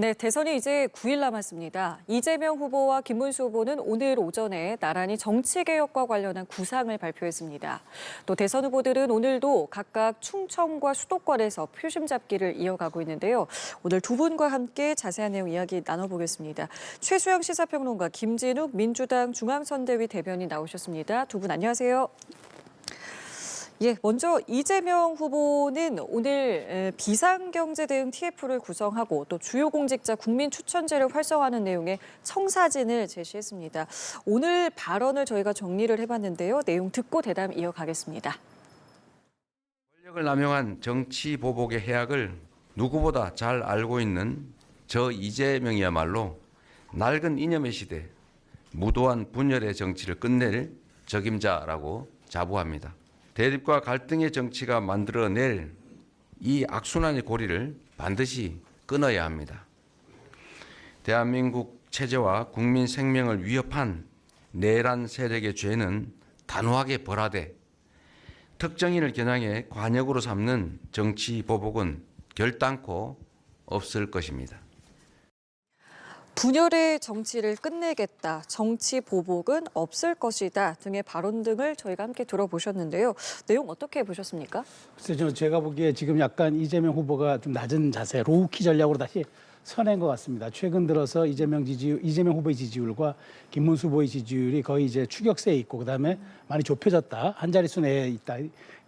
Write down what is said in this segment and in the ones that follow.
네, 대선이 이제 9일 남았습니다. 이재명 후보와 김문수 후보는 오늘 오전에 나란히 정치개혁과 관련한 구상을 발표했습니다. 또 대선 후보들은 오늘도 각각 충청과 수도권에서 표심 잡기를 이어가고 있는데요. 오늘 두 분과 함께 자세한 내용 이야기 나눠보겠습니다. 최수영 시사평론가, 김진욱 민주당 중앙선대위 대변인 나오셨습니다. 두 분 안녕하세요. 예, 먼저 이재명 후보는 오늘 비상경제 대응 TF를 구성하고 또 주요 공직자 국민 추천제를 활성화하는 내용의 청사진을 제시했습니다. 오늘 발언을 저희가 정리를 해봤는데요. 내용 듣고 대담 이어가겠습니다. 권력을 남용한 정치 보복의 해악을 누구보다 잘 알고 있는 저 이재명이야말로 낡은 이념의 시대, 무도한 분열의 정치를 끝낼 적임자라고 자부합니다. 대립과 갈등의 정치가 만들어낼 이 악순환의 고리를 반드시 끊어야 합니다. 대한민국 체제와 국민 생명을 위협한 내란 세력의 죄는 단호하게 벌하되 특정인을 겨냥해 관역으로 삼는 정치 보복은 결단코 없을 것입니다. 분열의 정치를 끝내겠다, 정치 보복은 없을 것이다 등의 발언 등을 저희가 함께 들어보셨는데요. 내용 어떻게 보셨습니까? 글쎄요, 제가 보기에 지금 약간 이재명 후보가 좀 낮은 자세, 로우키 전략으로 다시 서낸 것 같습니다. 최근 들어서 이재명 후보의 지지율과 김문수 후보의 지지율이 거의 이제 추격세에 있고, 그다음에 많이 좁혀졌다, 한 자릿수 내에 있다,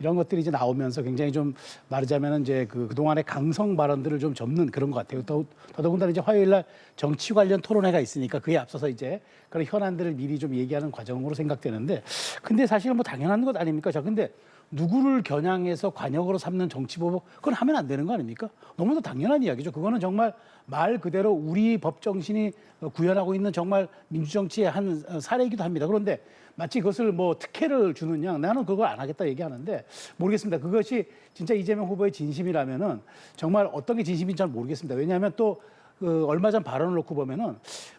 이런 것들이 이제 나오면서 굉장히 좀 말하자면 이제 그동안의 강성 발언들을 좀 접는 그런 것 같아요. 더더군다나 이제 화요일 날 정치 관련 토론회가 있으니까 그에 앞서서 이제 그런 현안들을 미리 좀 얘기하는 과정으로 생각되는데, 근데 사실 뭐 당연한 것 아닙니까? 자, 근데 누구를 겨냥해서 관역으로 삼는 정치보복, 그건 하면 안 되는 거 아닙니까? 너무도 당연한 이야기죠. 그거는 정말 말 그대로 우리 법 정신이 구현하고 있는 정말 민주정치의 한 사례이기도 합니다. 그런데 마치 그것을 뭐 특혜를 주는 양, 나는 그걸 안 하겠다 얘기하는데, 모르겠습니다. 그것이 진짜 이재명 후보의 진심이라면은 정말 어떤 게 진심인지 잘 모르겠습니다. 왜냐하면 또 얼마 전 발언을 놓고 보면은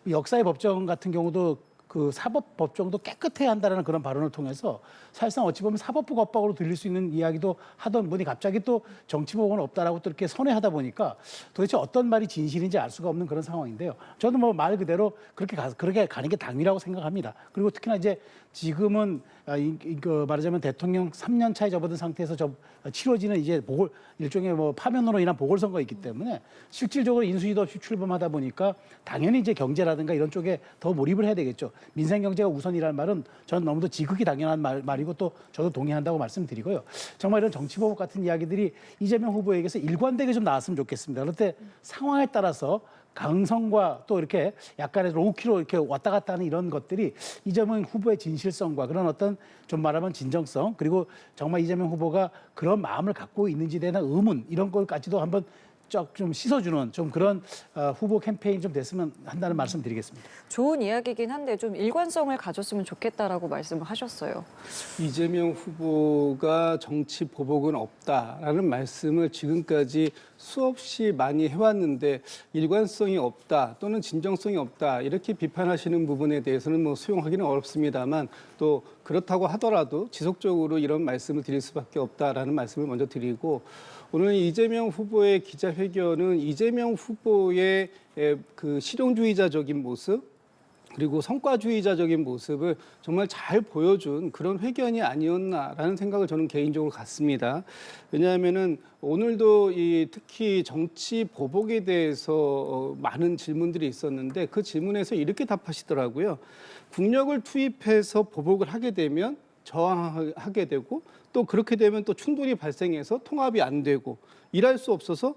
역사의 법정 같은 경우도 그 사법법정도 깨끗해야 한다는 그런 발언을 통해서 사실상 어찌 보면 사법부가 엇박으로 들릴 수 있는 이야기도 하던 분이 갑자기 또 정치보복은 없다라고 또 이렇게 선회하다 보니까 도대체 어떤 말이 진실인지 알 수가 없는 그런 상황인데요. 저는 뭐 말 그대로 그렇게 가는 게 당위라고 생각합니다. 그리고 특히나 이제 지금은 말하자면 대통령 3년 차에 접어든 상태에서 치러지는 이제 일종의 뭐 파면으로 인한 보궐선거가 있기 때문에 실질적으로 인수위도 없이 출범하다 보니까 당연히 이제 경제라든가 이런 쪽에 더 몰입을 해야 되겠죠. 민생 경제가 우선이라는 말은 저는 너무도 지극히 당연한 말이고 또 저도 동의한다고 말씀드리고요. 정말 이런 정치보복 같은 이야기들이 이재명 후보에게서 일관되게 좀 나왔으면 좋겠습니다. 그런데 상황에 따라서 강성과 또 이렇게 약간의 로우키로 이렇게 왔다 갔다 하는 이런 것들이 이재명 후보의 진실성과 그런 어떤 좀 말하면 진정성, 그리고 정말 이재명 후보가 그런 마음을 갖고 있는지에 대한 의문, 이런 것까지도 한번 좀 씻어주는 좀 그런 후보 캠페인 좀 됐으면 한다는 말씀 드리겠습니다. 좋은 이야기긴 한데 좀 일관성을 가졌으면 좋겠다라고 말씀을 하셨어요. 이재명 후보가 정치 보복은 없다라는 말씀을 지금까지 수없이 많이 해왔는데, 일관성이 없다 또는 진정성이 없다 이렇게 비판하시는 부분에 대해서는 뭐 수용하기는 어렵습니다만, 또 그렇다고 하더라도 지속적으로 이런 말씀을 드릴 수밖에 없다라는 말씀을 먼저 드리고, 오늘 이재명 후보의 기자회견은 이재명 후보의 그 실용주의자적인 모습, 그리고 성과주의자적인 모습을 정말 잘 보여준 그런 회견이 아니었나라는 생각을 저는 개인적으로 갖습니다. 왜냐하면은 오늘도 특히 정치 보복에 대해서 많은 질문들이 있었는데, 그 질문에서 이렇게 답하시더라고요. 국력을 투입해서 보복을 하게 되면 저항하게 되고, 또 그렇게 되면 또 충돌이 발생해서 통합이 안 되고, 일할 수 없어서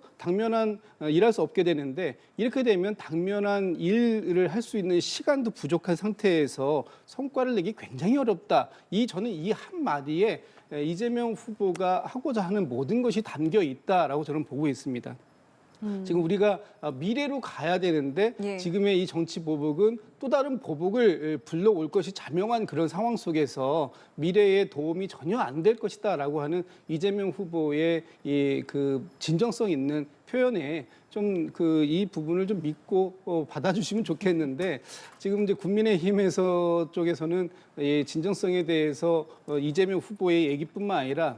일할 수 없게 되는데, 이렇게 되면 당면한 일을 할 수 있는 시간도 부족한 상태에서 성과를 내기 굉장히 어렵다. 저는 이 한마디에 이재명 후보가 하고자 하는 모든 것이 담겨 있다라고 저는 보고 있습니다. 지금 우리가 미래로 가야 되는데, 예. 지금의 이 정치 보복은 또 다른 보복을 불러올 것이 자명한 그런 상황 속에서 미래에 도움이 전혀 안 될 것이다라고 하는 이재명 후보의 그 진정성 있는 표현에 좀 이 부분을 좀 믿고 받아주시면 좋겠는데, 지금 이제 국민의힘에서 쪽에서는 이 진정성에 대해서 이재명 후보의 얘기뿐만 아니라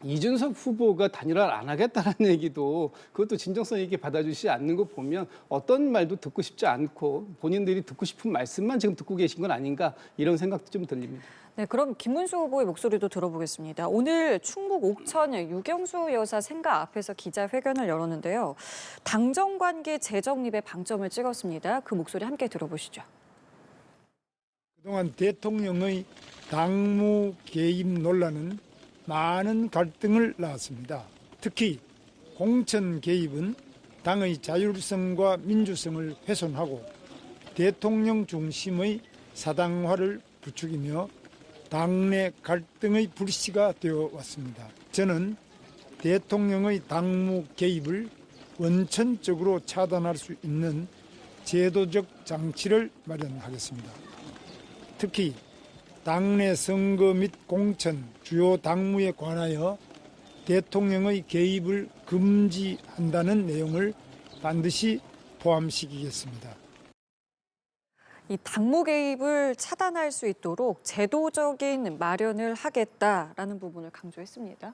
이준석 후보가 단일화를 안 하겠다는 얘기도 그것도 진정성 있게 받아주시지 않는 거 보면 어떤 말도 듣고 싶지 않고 본인들이 듣고 싶은 말씀만 지금 듣고 계신 건 아닌가 이런 생각도 좀 들립니다. 네, 그럼 김문수 후보의 목소리도 들어보겠습니다. 오늘 충북 옥천 유경수 여사 생가 앞에서 기자회견을 열었는데요. 당정 관계 재정립에 방점을 찍었습니다. 그 목소리 함께 들어보시죠. 그동안 대통령의 당무 개입 논란은 많은 갈등을 낳았습니다. 특히 공천 개입은 당의 자율성과 민주성을 훼손하고 대통령 중심의 사당화를 부추기며 당내 갈등의 불씨가 되어 왔습니다. 저는 대통령의 당무 개입을 원천적으로 차단할 수 있는 제도적 장치를 마련하겠습니다. 특히 당내 선거 및 공천, 주요 당무에 관하여 대통령의 개입을 금지한다는 내용을 반드시 포함시키겠습니다. 이 당무 개입을 차단할 수 있도록 제도적인 마련을 하겠다라는 부분을 강조했습니다.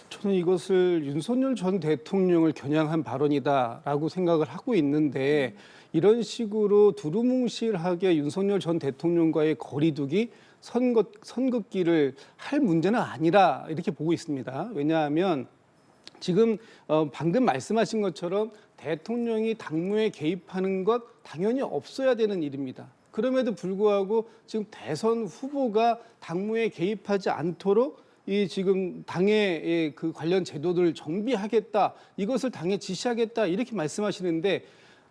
저는 이것을 윤석열 전 대통령을 겨냥한 발언이다라고 생각을 하고 있는데 이런 식으로 두루뭉실하게 윤석열 전 대통령과의 거리두기 선긋기를 할 문제는 아니라 이렇게 보고 있습니다. 왜냐하면 지금 방금 말씀하신 것처럼 대통령이 당무에 개입하는 것 당연히 없어야 되는 일입니다. 그럼에도 불구하고 지금 대선 후보가 당무에 개입하지 않도록 이 지금 당의 그 관련 제도들을 정비하겠다, 이것을 당에 지시하겠다 이렇게 말씀하시는데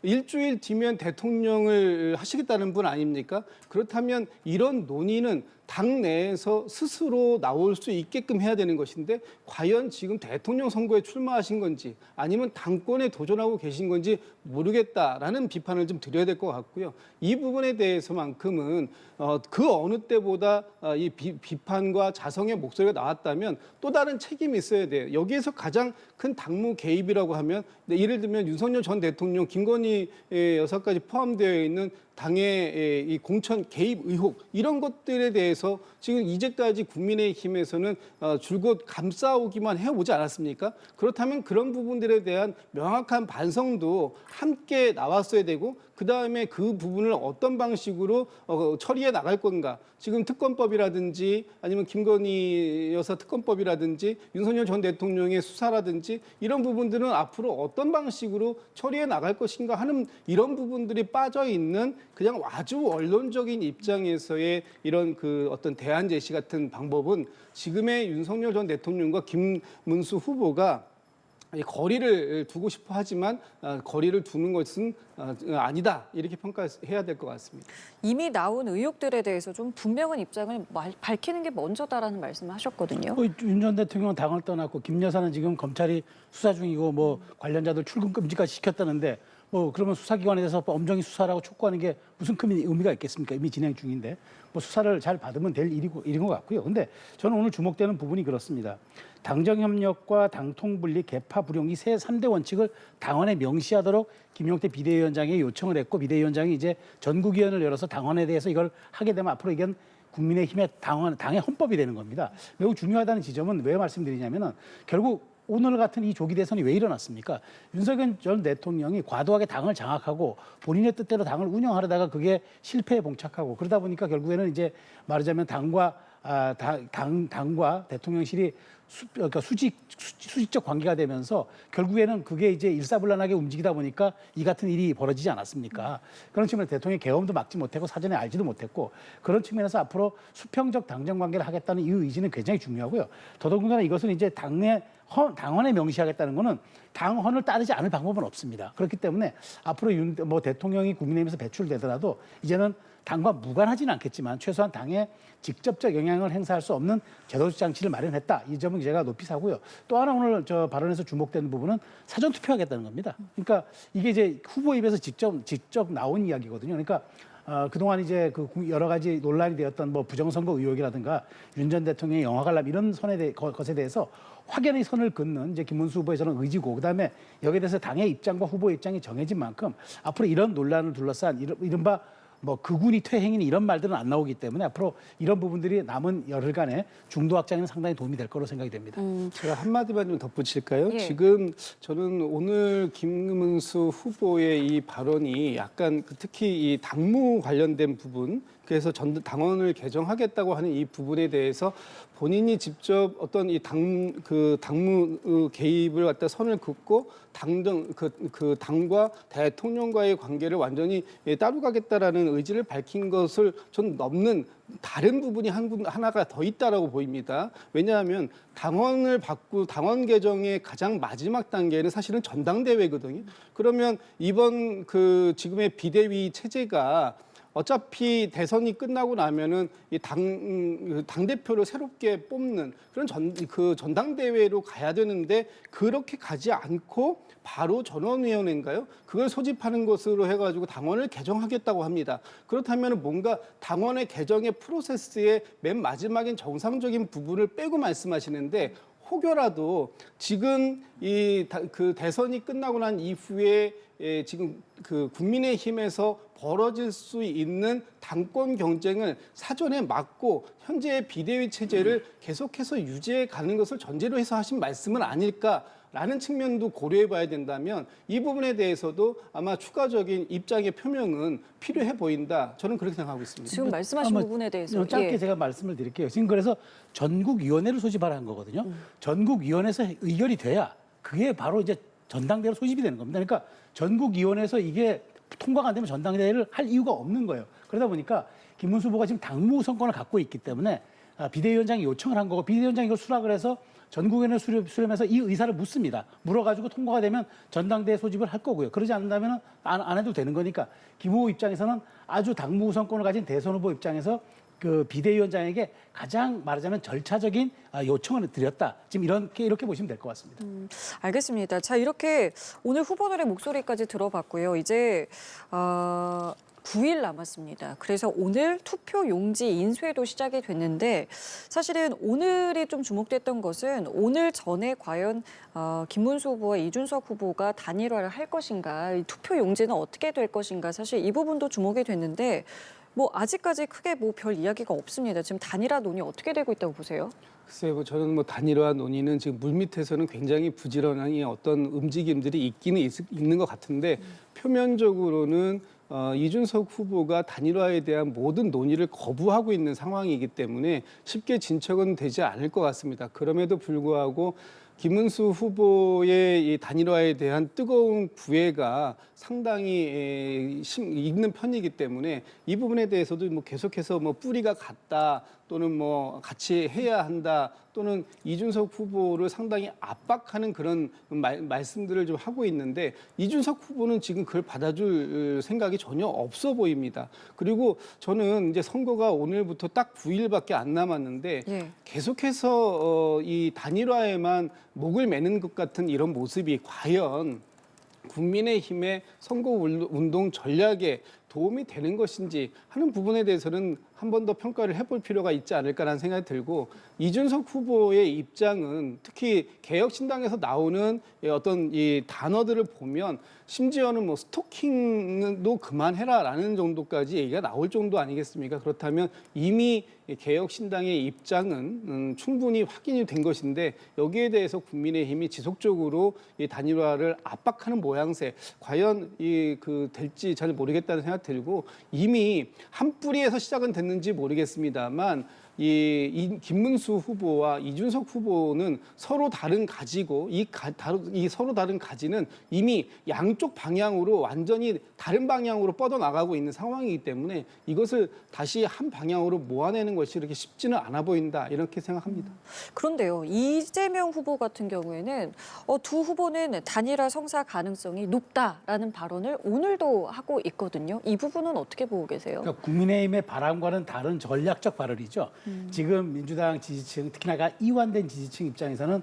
일주일 뒤면 대통령을 하시겠다는 분 아닙니까? 그렇다면 이런 논의는 당 내에서 스스로 나올 수 있게끔 해야 되는 것인데 과연 지금 대통령 선거에 출마하신 건지 아니면 당권에 도전하고 계신 건지 모르겠다라는 비판을 좀 드려야 될 것 같고요. 이 부분에 대해서만큼은 그 어느 때보다 이 비판과 자성의 목소리가 나왔다면 또 다른 책임이 있어야 돼요. 여기에서 가장 큰 당무 개입이라고 하면 예를 들면 윤석열 전 대통령, 김건희 여사까지 포함되어 있는 당의 이 공천 개입 의혹 이런 것들에 대해서 지금 이제까지 국민의힘에서는 줄곧 감싸오기만 해오지 않았습니까? 그렇다면 그런 부분들에 대한 명확한 반성도 함께 나왔어야 되고 그다음에 그 부분을 어떤 방식으로 처리해 나갈 건가. 지금 특검법이라든지 아니면 김건희 여사 특검법이라든지 윤석열 전 대통령의 수사라든지 이런 부분들은 앞으로 어떤 방식으로 처리해 나갈 것인가 하는 이런 부분들이 빠져 있는 그냥 아주 원론적인 입장에서의 이런 그 어떤 대안 제시 같은 방법은 지금의 윤석열 전 대통령과 김문수 후보가 거리를 두고 싶어 하지만 거리를 두는 것은 아니다 이렇게 평가해야 될 것 같습니다. 이미 나온 의혹들에 대해서 좀 분명한 입장을 밝히는 게 먼저다라는 말씀을 하셨거든요. 윤 전 대통령은 당을 떠났고 김 여사는 지금 검찰이 수사 중이고 뭐 관련자들 출근 금지까지 시켰다는데 뭐 그러면 수사기관에 대해서 엄정히 수사라고 촉구하는 게 무슨 큰 의미가 있겠습니까? 이미 진행 중인데 뭐 수사를 잘 받으면 될 일인 것 같고요. 근데 저는 오늘 주목되는 부분이 그렇습니다. 당정협력과 당통분리, 개파불용 이 세 3대 원칙을 당원에 명시하도록 김용태 비대위원장이 요청을 했고 비대위원장이 이제 전국위원회를 열어서 당원에 대해서 이걸 하게 되면 앞으로 이건 국민의힘의 당의 헌법이 되는 겁니다. 매우 중요하다는 지점은 왜 말씀드리냐면은 결국 오늘 같은 이 조기 대선이 왜 일어났습니까? 윤석열 전 대통령이 과도하게 당을 장악하고 본인의 뜻대로 당을 운영하려다가 그게 실패에 봉착하고 그러다 보니까 결국에는 이제 말하자면 당과 대통령실이 그러니까 수직적 관계가 되면서 결국에는 그게 이제 일사불란하게 움직이다 보니까 이 같은 일이 벌어지지 않았습니까? 그런 측면에서 대통령의 계엄도 막지 못했고 사전에 알지도 못했고 그런 측면에서 앞으로 수평적 당정 관계를 하겠다는 이 의지는 굉장히 중요하고요. 더더군다나 이것은 이제 당원에 명시하겠다는 거는 당헌을 따르지 않을 방법은 없습니다. 그렇기 때문에 앞으로 대통령이 국민의힘에서 배출되더라도 이제는 당과 무관하지는 않겠지만 최소한 당에 직접적 영향을 행사할 수 없는 제도적 장치를 마련했다. 이 점은 제가 높이 사고요. 또 하나 오늘 저 발언에서 주목되는 부분은 사전 투표하겠다는 겁니다. 그러니까 이게 이제 후보 입에서 직접 나온 이야기거든요. 그러니까 그동안 이제 그 여러 가지 논란이 되었던 뭐 부정선거 의혹이라든가 윤 전 대통령의 영화 관람 이런 것에 대해서 확연히 선을 긋는 이제 김문수 후보의 저는 의지고 그다음에 여기에 대해서 당의 입장과 후보의 입장이 정해진 만큼 앞으로 이런 논란을 둘러싼 이른바 뭐 극운이 퇴행이니 이런 말들은 안 나오기 때문에 앞으로 이런 부분들이 남은 열흘간의 중도 확장에는 상당히 도움이 될 거로 생각이 됩니다. 제가 한마디만 좀 덧붙일까요? 예. 지금 저는 오늘 김문수 후보의 이 발언이 약간 특히 이 당무 관련된 부분, 그래서 당원을 개정하겠다고 하는 이 부분에 대해서 본인이 직접 어떤 이 당무 개입을 갖다 선을 긋고 당과 대통령과의 관계를 완전히 따로 가겠다라는 의지를 밝힌 것을 전 넘는 다른 부분이 하나가 더 있다라고 보입니다. 왜냐하면 당원 개정의 가장 마지막 단계는 사실은 전당대회거든요. 그러면 이번 지금의 비대위 체제가 어차피 대선이 끝나고 나면은 이 당대표를 새롭게 뽑는 그런 전당대회로 가야 되는데 그렇게 가지 않고 바로 전원위원회인가요? 그걸 소집하는 것으로 해가지고 당원을 개정하겠다고 합니다. 그렇다면 뭔가 당원의 개정의 프로세스의 맨 마지막인 정상적인 부분을 빼고 말씀하시는데 혹여라도 지금 대선이 끝나고 난 이후에 지금 국민의힘에서 벌어질 수 있는 당권 경쟁을 사전에 막고 현재의 비대위 체제를 계속해서 유지해 가는 것을 전제로 해서 하신 말씀은 아닐까라는 측면도 고려해 봐야 된다면 이 부분에 대해서도 아마 추가적인 입장의 표명은 필요해 보인다. 저는 그렇게 생각하고 있습니다. 지금 말씀하신 부분에 대해서 짧게 예. 제가 말씀을 드릴게요. 지금 그래서 전국위원회를 소집하라는 거거든요. 전국위원회에서 의결이 돼야 그게 바로 이제 전당대회로 소집이 되는 겁니다. 그러니까 전국위원회에서 이게 통과가 안 되면 전당대회를 할 이유가 없는 거예요. 그러다 보니까 김문수 후보가 지금 당무 우선권을 갖고 있기 때문에 비대위원장이 요청을 한 거고 비대위원장이 이걸 수락을 해서 전국위원회 수렴해서 이 의사를 묻습니다. 물어가지고 통과가 되면 전당대회 소집을 할 거고요. 그러지 않는다면 안 해도 되는 거니까 김 후보 입장에서는 아주 당무 우선권을 가진 대선 후보 입장에서 그 비대위원장에게 가장 말하자면 절차적인 요청을 드렸다. 지금 이렇게 보시면 될 것 같습니다. 알겠습니다. 자, 이렇게 오늘 후보들의 목소리까지 들어봤고요. 이제 9일 남았습니다. 그래서 오늘 투표 용지 인쇄도 시작이 됐는데 사실은 오늘이 좀 주목됐던 것은 오늘 전에 과연 김문수 후보와 이준석 후보가 단일화를 할 것인가, 이 투표 용지는 어떻게 될 것인가, 사실 이 부분도 주목이 됐는데 뭐 아직까지 크게 뭐 별 이야기가 없습니다. 지금 단일화 논의 어떻게 되고 있다고 보세요? 글쎄요, 저는 단일화 논의는 지금 물밑에서는 굉장히 부지런한 어떤 움직임들이 있는 것 같은데 표면적으로는 이준석 후보가 단일화에 대한 모든 논의를 거부하고 있는 상황이기 때문에 쉽게 진척은 되지 않을 것 같습니다. 그럼에도 불구하고 김문수 후보의 이 단일화에 대한 뜨거운 구애가 상당히 있는 편이기 때문에 이 부분에 대해서도 계속해서 뿌리가 같다 또는 같이 해야 한다 또는 이준석 후보를 상당히 압박하는 그런 말씀들을 좀 하고 있는데 이준석 후보는 지금 그걸 받아줄 생각이 전혀 없어 보입니다. 그리고 저는 이제 선거가 오늘부터 딱 9일밖에 안 남았는데 예. 계속해서 이 단일화에만 목을 매는 것 같은 이런 모습이 과연 국민의힘의 선거운동 전략에 도움이 되는 것인지 하는 부분에 대해서는 한 번 더 평가를 해볼 필요가 있지 않을까라는 생각이 들고 이준석 후보의 입장은 특히 개혁신당에서 나오는 어떤 이 단어들을 보면 심지어는 스토킹도 그만해라라는 정도까지 얘기가 나올 정도 아니겠습니까? 그렇다면 이미 개혁신당의 입장은 충분히 확인이 된 것인데 여기에 대해서 국민의힘이 지속적으로 이 단일화를 압박하는 모양새 과연 될지 잘 모르겠다는 생각 들고 이미 한 뿌리에서 시작은 됐는지 모르겠습니다만 이 김문수 후보와 이준석 후보는 서로 다른 가지고 이 서로 다른 가지는 이미 양쪽 방향으로 완전히 다른 방향으로 뻗어나가고 있는 상황이기 때문에 이것을 다시 한 방향으로 모아내는 것이 이렇게 쉽지는 않아 보인다 이렇게 생각합니다. 그런데요, 이재명 후보 같은 경우에는 두 후보는 단일화 성사 가능성이 높다라는 발언을 오늘도 하고 있거든요. 이 부분은 어떻게 보고 계세요? 그러니까 국민의힘의 바람과는 다른 전략적 발언이죠. 지금 민주당 지지층, 특히나 이완된 지지층 입장에서는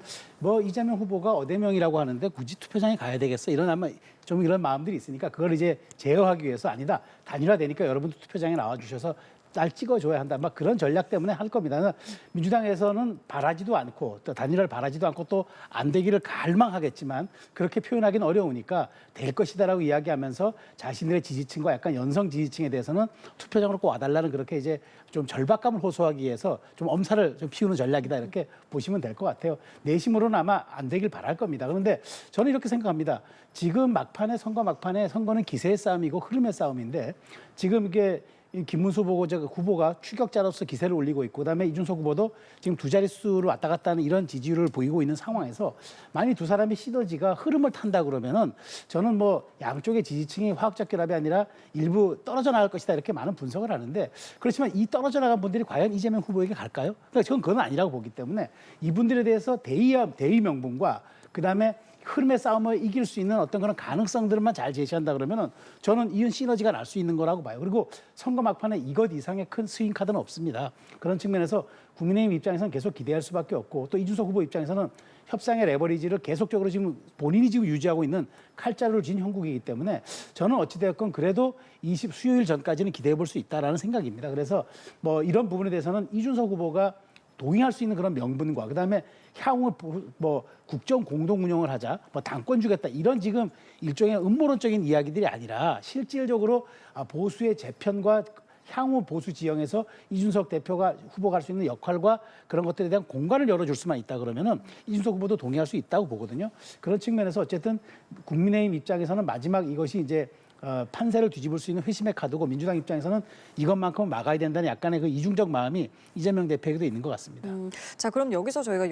이재명 후보가 어대명이라고 하는데 굳이 투표장에 가야 되겠어? 이런 마음들이 있으니까 그걸 이제 제어하기 위해서 아니다. 단일화되니까 여러분도 투표장에 나와주셔서 날 찍어줘야 한다. 막 그런 전략 때문에 할 겁니다. 민주당에서는 바라지도 않고 또 단일화를 바라지도 않고 또 안 되기를 갈망하겠지만 그렇게 표현하기는 어려우니까 될 것이다라고 이야기하면서 자신들의 지지층과 약간 연성 지지층에 대해서는 투표장으로 꼭 와달라는 그렇게 이제 좀 절박감을 호소하기 위해서 좀 엄살을 좀 피우는 전략이다 이렇게 보시면 될 것 같아요. 내심으로는 아마 안 되길 바랄 겁니다. 그런데 저는 이렇게 생각합니다. 지금 선거 막판에 선거는 기세의 싸움이고 흐름의 싸움인데 지금 이게 김문수 후보가 추격자로서 기세를 올리고 있고 그다음에 이준석 후보도 지금 두 자릿수를 왔다 갔다 하는 이런 지지율을 보이고 있는 상황에서 만약 두 사람의 시너지가 흐름을 탄다 그러면은 저는 뭐 양쪽의 지지층이 화학적 결합이 아니라 일부 떨어져 나갈 것이다 이렇게 많은 분석을 하는데 그렇지만 이 떨어져 나간 분들이 과연 이재명 후보에게 갈까요? 그러니까 저는 그건 아니라고 보기 때문에 이분들에 대해서 대의 명분과 그다음에 흐름의 싸움을 이길 수 있는 어떤 그런 가능성들만 잘 제시한다 그러면은 저는 이런 시너지가 날 수 있는 거라고 봐요. 그리고 선거 막판에 이것 이상의 큰 스윙 카드는 없습니다. 그런 측면에서 국민의힘 입장에서는 계속 기대할 수밖에 없고 또 이준석 후보 입장에서는 협상의 레버리지를 계속적으로 지금 본인이 지금 유지하고 있는 칼자루를 쥔 형국이기 때문에 저는 어찌되었건 그래도 수요일 전까지는 기대해 볼 수 있다라는 생각입니다. 그래서 뭐 이런 부분에 대해서는 이준석 후보가 동의할 수 있는 그런 명분과 그다음에 향후 뭐 국정 공동 운영을 하자, 뭐 당권 주겠다 이런 지금 일종의 음모론적인 이야기들이 아니라 실질적으로 보수의 재편과 향후 보수 지형에서 이준석 후보가 할 수 있는 역할과 그런 것들에 대한 공간을 열어줄 수만 있다 그러면은 이준석 후보도 동의할 수 있다고 보거든요. 그런 측면에서 어쨌든 국민의힘 입장에서는 마지막 이것이 이제 판세를 뒤집을 수 있는 회심의 카드고 민주당 입장에서는 이것만큼은 막아야 된다는 약간의 그 이중적 마음이 이재명 대표에게도 있는 것 같습니다. 자, 그럼 여기서 저희가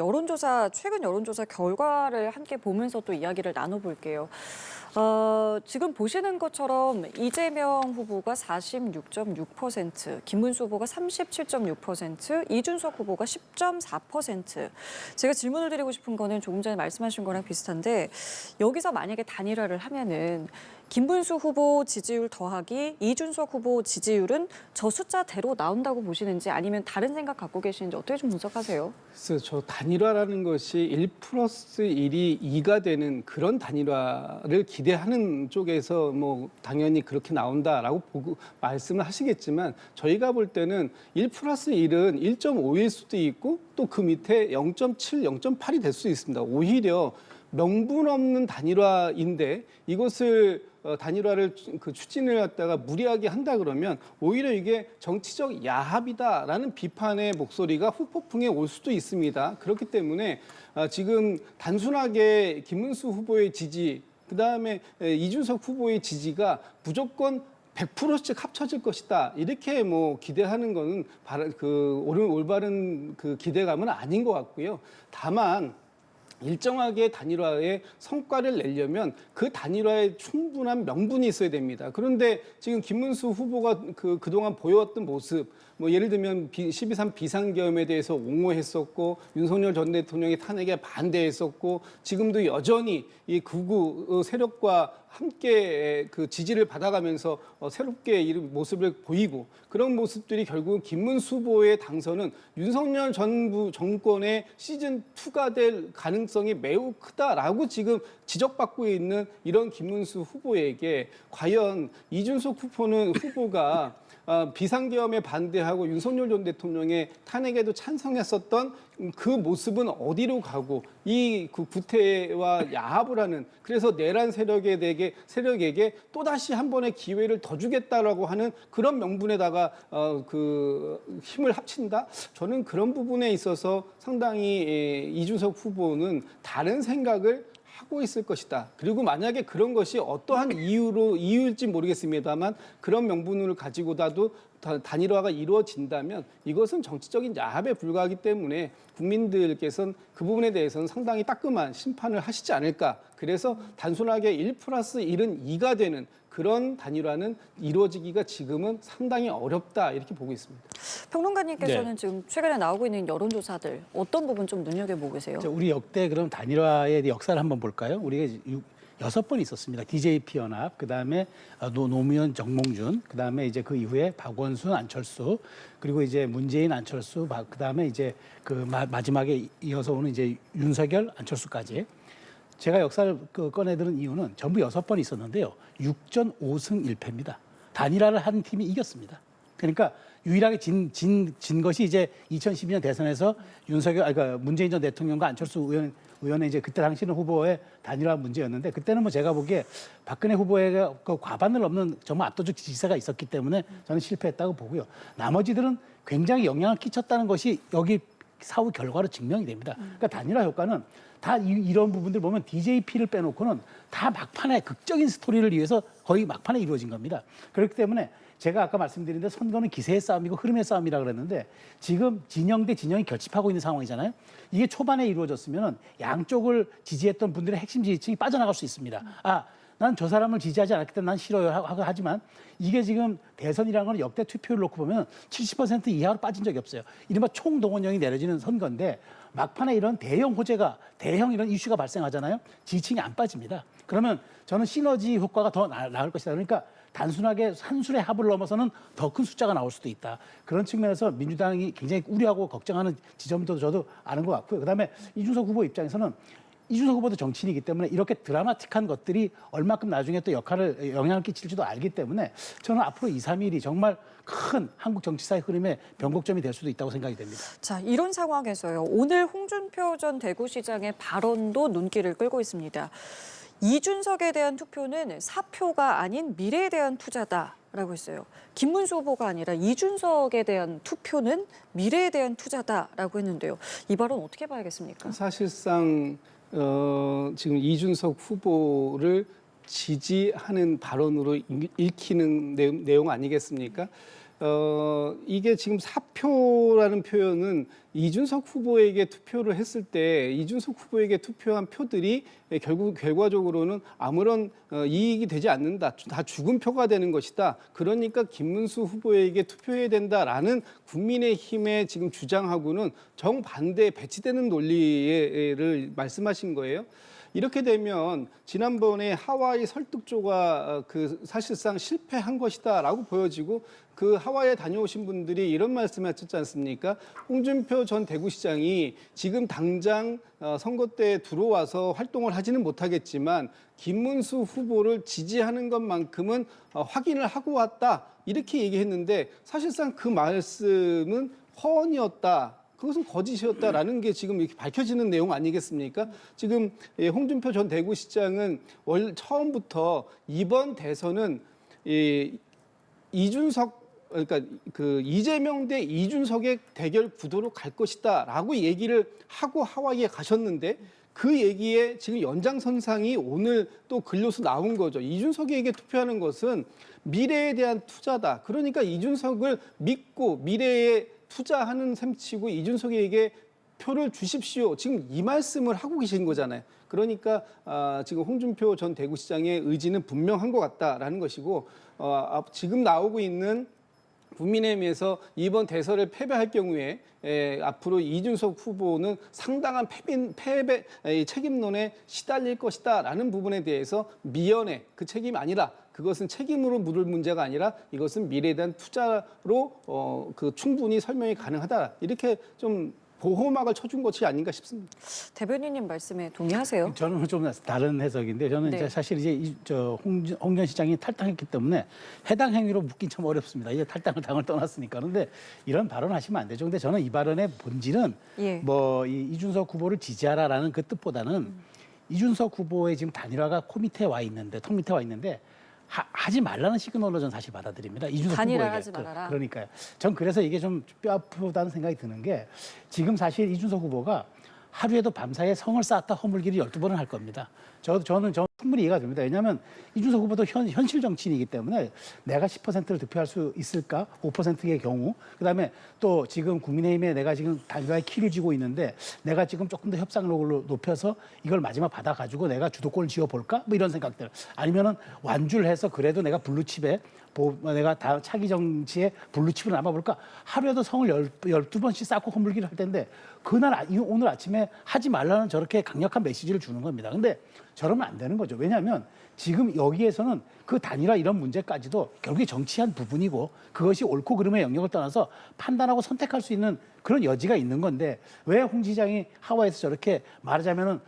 최근 여론조사 결과를 함께 보면서 또 이야기를 나눠볼게요. 지금 보시는 것처럼 이재명 후보가 46.6%, 김문수 후보가 37.6%, 이준석 후보가 10.4%. 제가 질문을 드리고 싶은 거는 조금 전에 말씀하신 거랑 비슷한데 여기서 만약에 단일화를 하면은 김문수 후보 지지율 더하기 이준석 후보 지지율은 저 숫자대로 나온다고 보시는지 아니면 다른 생각 갖고 계시는지 어떻게 좀 분석하세요? 그래서 저 단일화라는 것이 1 플러스 1이 2가 되는 그런 단일화를 기대하는 쪽에서 뭐 당연히 그렇게 나온다라고 보고 말씀을 하시겠지만 저희가 볼 때는 1 플러스 1은 1.5일 수도 있고 또 그 밑에 0.7, 0.8이 될 수 있습니다. 오히려 명분 없는 단일화인데 이것을 단일화를 추진을 갖다가 무리하게 한다 그러면 오히려 이게 정치적 야합이다라는 비판의 목소리가 후폭풍에 올 수도 있습니다. 그렇기 때문에 지금 단순하게 김문수 후보의 지지, 그다음에 이준석 후보의 지지가 무조건 100%씩 합쳐질 것이다. 이렇게 뭐 기대하는 거는 올바른 그 기대감은 아닌 것 같고요. 다만 일정하게 단일화의 성과를 내려면 그 단일화에 충분한 명분이 있어야 됩니다. 그런데 지금 김문수 후보가 그동안 보여왔던 모습, 뭐 예를 들면 12.3 비상계엄에 대해서 옹호했었고 윤석열 전 대통령의 탄핵에 반대했었고 지금도 여전히 이 극우 세력과 함께 그 지지를 받아가면서 새롭게 이 모습을 보이고 그런 모습들이 결국 김문수 후보의 당선은 윤석열 정권의 시즌2가 될 가능성이 매우 크다라고 지금 지적받고 있는 이런 김문수 후보에게 과연 이준석 후보가 비상계엄에 반대하고 윤석열 전 대통령의 탄핵에도 찬성했었던 그 모습은 어디로 가고 그 구태와 야합을 하는 그래서 내란 세력에게 또다시 한 번의 기회를 더 주겠다라고 하는 그런 명분에다가 힘을 합친다? 저는 그런 부분에 있어서 상당히 이준석 후보는 다른 생각을 하고 있을 것이다. 그리고 만약에 그런 것이 어떠한 이유일지 모르겠습니다만 그런 명분을 가지고라도 단일화가 이루어진다면 이것은 정치적인 야합에 불과하기 때문에 국민들께서는 그 부분에 대해서는 상당히 따끔한 심판을 하시지 않을까. 그래서 단순하게 1 플러스 1은 2가 되는 그런 단일화는 이루어지기가 지금은 상당히 어렵다 이렇게 보고 있습니다. 평론가님께서는 지금 최근에 나오고 있는 여론조사들 어떤 부분 좀 눈여겨보고 계세요? 우리 역대 그럼 단일화의 역사를 한번 볼까요? 우리가 6번 있었습니다. DJP 연합, 그다음에 노무현, 정몽준, 그다음에 이제 그 이후에 박원순, 안철수, 그리고 이제 문재인, 안철수, 그다음에 이제 마지막에 이어서 오는 이제 윤석열, 안철수까지. 제가 역사를 꺼내드는 이유는 전부 6번 있었는데요. 6전 5승 1패입니다. 단일화를 한 팀이 이겼습니다. 그러니까 유일하게 진 것이 이제 2012년 대선에서 그러니까 문재인 전 대통령과 안철수 의원의 이제 그때 당시는 후보의 단일화 문제였는데 그때는 뭐 제가 보기에 박근혜 후보의 그 과반을 넘는 정말 압도적 지지세가 있었기 때문에 저는 실패했다고 보고요. 나머지들은 굉장히 영향을 끼쳤다는 것이 여기 사후 결과로 증명이 됩니다. 그러니까 단일화 효과는 다 이런 부분들 보면 DJP를 빼놓고는 다 막판에 극적인 스토리를 위해서 거의 막판에 이루어진 겁니다. 그렇기 때문에 제가 아까 말씀드린 대로 선거는 기세의 싸움이고 흐름의 싸움이라 그랬는데 지금 진영 대 진영이 결집하고 있는 상황이잖아요. 이게 초반에 이루어졌으면 양쪽을 지지했던 분들의 핵심 지지층이 빠져나갈 수 있습니다. 난 저 사람을 지지하지 않았기 때문에 난 싫어요 하지만 이게 지금 대선이라는 건 역대 투표율 놓고 보면 70% 이하로 빠진 적이 없어요. 이른바 총동원령이 내려지는 선거인데 막판에 이런 대형 호재가 대형 이런 이슈가 발생하잖아요. 지지층이 안 빠집니다. 그러면 저는 시너지 효과가 더 나을 것이다. 그러니까 단순하게 산술의 합을 넘어서는 더 큰 숫자가 나올 수도 있다. 그런 측면에서 민주당이 굉장히 우려하고 걱정하는 지점도 저도 아는 것 같고요. 그다음에 이준석 후보 입장에서는 이준석 후보도 정치인이기 때문에 이렇게 드라마틱한 것들이 얼마큼 나중에 또 영향을 끼칠지도 알기 때문에 저는 앞으로 2, 3일이 정말 큰 한국 정치사의 흐름의 변곡점이 될 수도 있다고 생각이 됩니다. 자, 이런 상황에서요. 오늘 홍준표 전 대구시장의 발언도 눈길을 끌고 있습니다. 이준석에 대한 투표는 사표가 아닌 미래에 대한 투자다라고 했어요. 김문수 후보가 아니라 이준석에 대한 투표는 미래에 대한 투자다라고 했는데요. 이 발언 어떻게 봐야겠습니까? 사실상 지금 이준석 후보를 지지하는 발언으로 읽히는 내용 아니겠습니까? 이게 지금 사표라는 표현은 이준석 후보에게 투표를 했을 때 이준석 후보에게 투표한 표들이 결과적으로는 아무런 이익이 되지 않는다. 다 죽은 표가 되는 것이다. 그러니까 김문수 후보에게 투표해야 된다라는 국민의힘의 지금 주장하고는 정반대에 배치되는 논리를 말씀하신 거예요. 이렇게 되면 지난번에 하와이 설득조가 사실상 실패한 것이다라고 보여지고 그 하와이에 다녀오신 분들이 이런 말씀을 하셨지 않습니까? 홍준표 전 대구시장이 지금 당장 선거 때 들어와서 활동을 하지는 못하겠지만 김문수 후보를 지지하는 것만큼은 확인을 하고 왔다. 이렇게 얘기했는데 사실상 그 말씀은 허언이었다. 그것은 거짓이었다라는 게 지금 이렇게 밝혀지는 내용 아니겠습니까? 지금 홍준표 전 대구시장은 처음부터 이번 대선은 그러니까 이재명 대 이준석의 대결 구도로 갈 것이다라고 얘기를 하고 하와이에 가셨는데 그 얘기에 지금 연장선상이 오늘 또 글로서 나온 거죠. 이준석에게 투표하는 것은 미래에 대한 투자다. 그러니까 이준석을 믿고 미래에 투자하는 셈치고 이준석에게 표를 주십시오. 지금 이 말씀을 하고 계신 거잖아요. 그러니까 지금 홍준표 전 대구시장의 의지는 분명한 것 같다라는 것이고 지금 나오고 있는 국민의힘에서 이번 대선을 패배할 경우에 앞으로 이준석 후보는 상당한 패배 책임론에 시달릴 것이다라는 부분에 대해서 미연에 그 책임이 아니라 그것은 책임으로 물을 문제가 아니라 이것은 미래에 대한 투자로 충분히 설명이 가능하다. 이렇게 좀 보호막을 쳐준 것이 아닌가 싶습니다. 대변인님 말씀에 동의하세요? 저는 좀 다른 해석인데 저는 네. 이제 사실 이제 홍 전 시장이 탈당했기 때문에 해당 행위로 묻긴 참 어렵습니다. 이제 당을 떠났으니까. 그런데 이런 발언하시면 안 되죠. 근데 저는 이 발언의 본질은 예. 이준석 후보를 지지하라라는 그 뜻보다는 이준석 후보의 지금 단일화가 턱 밑에 와 있는데 하지 말라는 시그널로 저는 사실 받아들입니다. 이준석 단일화 후보에게. 하지 말아라. 그러니까요. 전 그래서 이게 좀 뼈아프다는 생각이 드는 게 지금 사실 이준석 후보가 하루에도 밤사이에 성을 쌓았다 허물기를 12번을 할 겁니다. 저는 충분히 이해가 됩니다. 왜냐하면 이준석 후보도 현실 정치인이기 때문에 내가 10%를 득표할 수 있을까? 5%의 경우. 그다음에 또 지금 국민의힘에 내가 지금 단일화의 키를 쥐고 있는데 내가 지금 조금 더 협상력을 높여서 이걸 마지막 받아가지고 내가 주도권을 쥐어볼까? 뭐 이런 생각들. 아니면은 완주를 해서 그래도 내가 블루칩에 내가 다 차기 정치에 블루칩을 남아볼까? 하루에도 성을 12번씩 쌓고 허물기를 할 텐데 오늘 아침에 하지 말라는 저렇게 강력한 메시지를 주는 겁니다. 근데 저러면 안 되는 거죠. 왜냐하면 지금 여기에서는 그 단일화 이런 문제까지도 결국에 정치한 부분이고 그것이 옳고 그름의 영역을 떠나서 판단하고 선택할 수 있는 그런 여지가 있는 건데 왜 홍 시장이 하와이에서 저렇게 말하자면은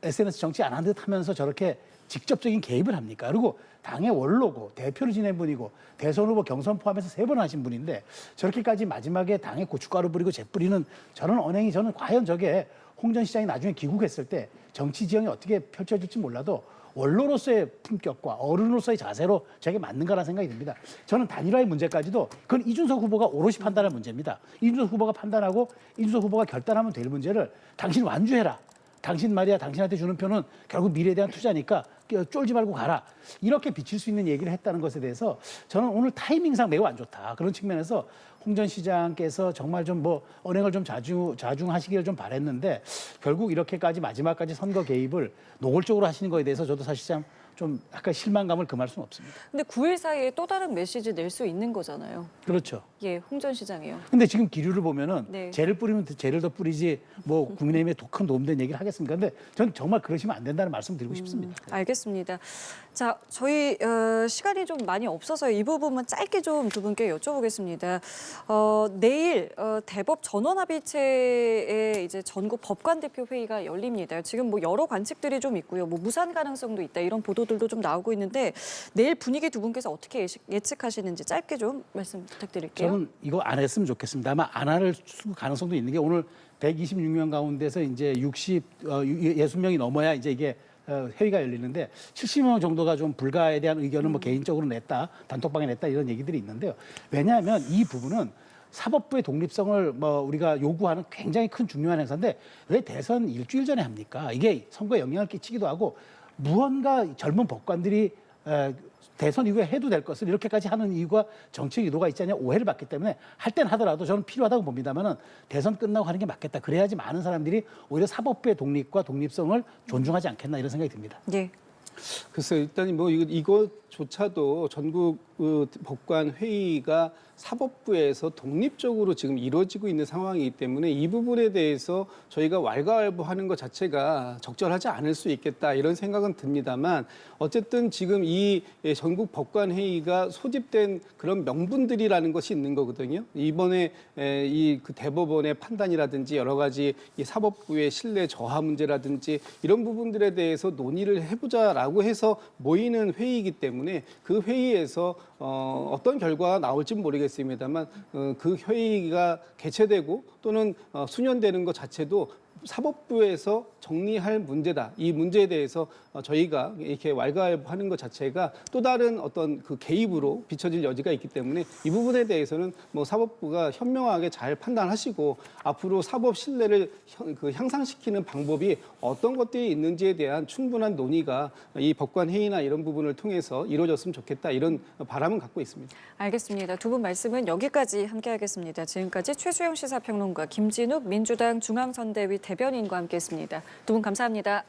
SNS 정치 안 한 듯 하면서 저렇게 직접적인 개입을 합니까? 그리고 당의 원로고 대표를 지낸 분이고 대선 후보 경선 포함해서 3번 하신 분인데 저렇게까지 마지막에 당에 고춧가루 뿌리고 재 뿌리는 저는 과연 저게 홍 전 시장이 나중에 귀국했을 때 정치 지형이 어떻게 펼쳐질지 몰라도 원로로서의 품격과 어른으로서의 자세로 저게 맞는가라는 생각이 듭니다. 저는 단일화의 문제까지도 그건 이준석 후보가 오롯이 판단할 문제입니다. 이준석 후보가 판단하고 이준석 후보가 결단하면 될 문제를 당신 완주해라. 당신 말이야, 당신한테 주는 표는 결국 미래에 대한 투자니까 쫄지 말고 가라. 이렇게 비칠 수 있는 얘기를 했다는 것에 대해서 저는 오늘 타이밍상 매우 안 좋다. 그런 측면에서 홍 전 시장께서 정말 좀 언행을 좀 자중하시기를 좀 바랬는데 결국 이렇게까지 마지막까지 선거 개입을 노골적으로 하시는 거에 대해서 저도 사실상 좀 약간 실망감을 금할 수는 없습니다. 근데 9일 사이에 또 다른 메시지 낼 수 있는 거잖아요. 그렇죠. 예, 홍 전 시장이요. 근데 지금 기류를 보면은 네. 죄를 뿌리면 죄를 더 뿌리지 국민의힘에 큰 도움된 얘기를 하겠습니까? 근데 저는 정말 그러시면 안 된다는 말씀 드리고 싶습니다. 알겠습니다. 자, 저희 시간이 좀 많이 없어서 이 부분만 짧게 좀 두 분께 여쭤보겠습니다. 내일 대법 전원합의체의 이제 전국 법관 대표 회의가 열립니다. 지금 여러 관측들이 좀 있고요. 무산 가능성도 있다 이런 보도들도 좀 나오고 있는데 내일 분위기 두 분께서 어떻게 예측하시는지 짧게 좀 말씀 부탁드릴게요. 저는 이거 안 했으면 좋겠습니다. 아마 안 할 가능성도 있는 게 오늘 126명 가운데서 이제 60명이 넘어야 이제 이게 회의가 열리는데 70명 정도가 좀 불가에 대한 의견을 개인적으로 냈다, 단톡방에 냈다 이런 얘기들이 있는데요. 왜냐하면 이 부분은 사법부의 독립성을 우리가 요구하는 굉장히 큰 중요한 행사인데 왜 대선 일주일 전에 합니까? 이게 선거에 영향을 끼치기도 하고 무언가 젊은 법관들이 대선 이후에 해도 될 것을 이렇게까지 하는 이유가 정책 의도가 있지 않냐 오해를 받기 때문에 할 땐 하더라도 저는 필요하다고 봅니다만은 대선 끝나고 하는 게 맞겠다. 그래야지 많은 사람들이 오히려 사법부의 독립과 독립성을 존중하지 않겠나 이런 생각이 듭니다. 네. 글쎄 일단 이것조차도 전국 법관 회의가 사법부에서 독립적으로 지금 이루어지고 있는 상황이기 때문에 이 부분에 대해서 저희가 왈가왈부하는 것 자체가 적절하지 않을 수 있겠다 이런 생각은 듭니다만 어쨌든 지금 이 전국 법관 회의가 소집된 그런 명분들이라는 것이 있는 거거든요. 이번에 이 대법원의 판단이라든지 여러 가지 이 사법부의 신뢰 저하 문제라든지 이런 부분들에 대해서 논의를 해보자라고 해서 모이는 회의이기 때문에 그 회의에서 어떤 결과가 나올지는 모르겠습니다만 그 회의가 개최되고 또는 수년되는 것 자체도 사법부에서 정리할 문제다. 이 문제에 대해서 저희가 이렇게 왈가왈부하는 것 자체가 또 다른 어떤 그 개입으로 비춰질 여지가 있기 때문에 이 부분에 대해서는 사법부가 현명하게 잘 판단하시고 앞으로 사법 신뢰를 향상시키는 방법이 어떤 것들이 있는지에 대한 충분한 논의가 이 법관 회의나 이런 부분을 통해서 이루어졌으면 좋겠다 이런 바람은 갖고 있습니다. 알겠습니다. 두 분 말씀은 여기까지 함께하겠습니다. 지금까지 최수영 시사평론가 김진욱 민주당 중앙선대위 대변인과 함께했습니다. 두 분 감사합니다.